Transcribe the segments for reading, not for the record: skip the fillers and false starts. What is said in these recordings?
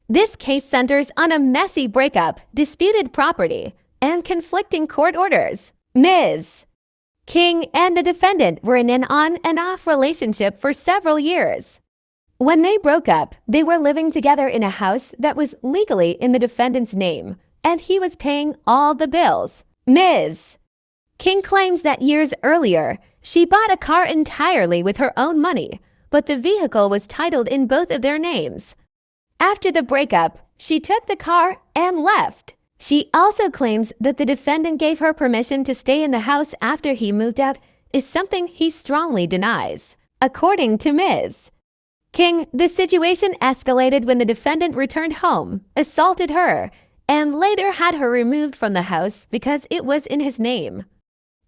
This case centers on a messy breakup, disputed property, and conflicting court orders. Ms. King and the defendant were in an on and off relationship for several years. When they broke up, they were living together in a house that was legally in the defendant's name, and he was paying all the bills. Ms. King claims that years earlier, she bought a car entirely with her own money, but the vehicle was titled in both of their names. After the breakup, she took the car and left. She also claims that the defendant gave her permission to stay in the house after he moved out, is something he strongly denies. According to Ms. King, the situation escalated when the defendant returned home, assaulted her, and later had her removed from the house because it was in his name.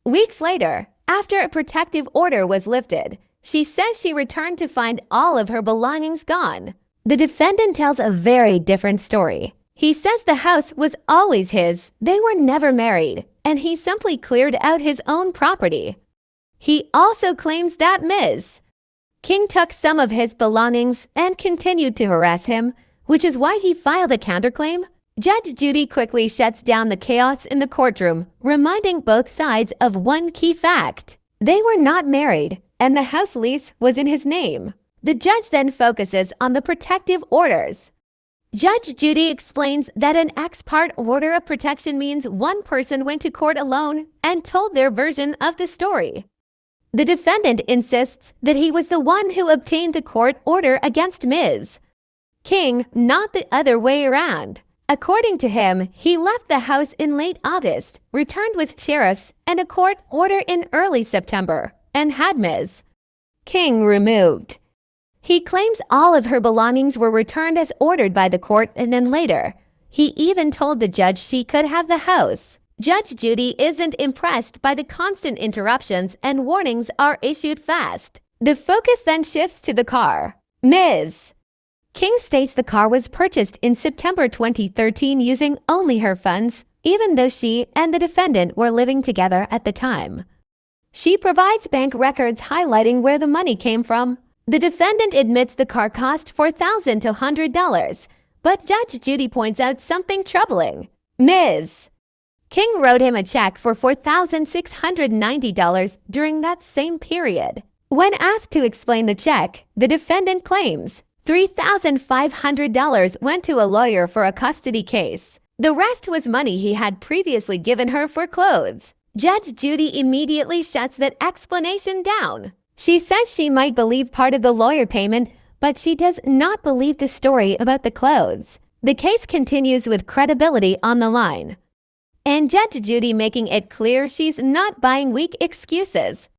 Weeks later, after a protective order was lifted, she says she returned to find all of her belongings gone. The defendant tells a very different story. He says the house was always his, they were never married, and he simply cleared out his own property. He also claims that Ms. King took some of his belongings and continued to harass him, which is why he filed a counterclaim. Judge Judy quickly shuts down the chaos in the courtroom, reminding both sides of one key fact. They were not married, and the house lease was in his name. The judge then focuses on the protective orders. Judge Judy explains that an ex parte order of protection means one person went to court alone and told their version of the story. The defendant insists that he was the one who obtained the court order against Ms. King, not the other way around. According to him, he left the house in late August, returned with sheriffs and a court order in early September, and had Ms. King removed. He claims all of her belongings were returned as ordered by the court, and then later, he even told the judge she could have the house. Judge Judy isn't impressed by the constant interruptions, and warnings are issued fast. The focus then shifts to the car. Ms. King states the car was purchased in September 2013 using only her funds, even though she and the defendant were living together at the time. She provides bank records highlighting where the money came from. The defendant admits the car cost $4,000 to $100, but Judge Judy points out something troubling. Ms. King wrote him a check for $4,690 during that same period. When asked to explain the check, the defendant claims $3,500 went to a lawyer for a custody case. The rest was money he had previously given her for clothes. Judge Judy immediately shuts that explanation down. She says she might believe part of the lawyer payment, but she does not believe the story about the clothes. The case continues with credibility on the line, and Judge Judy making it clear she's not buying weak excuses.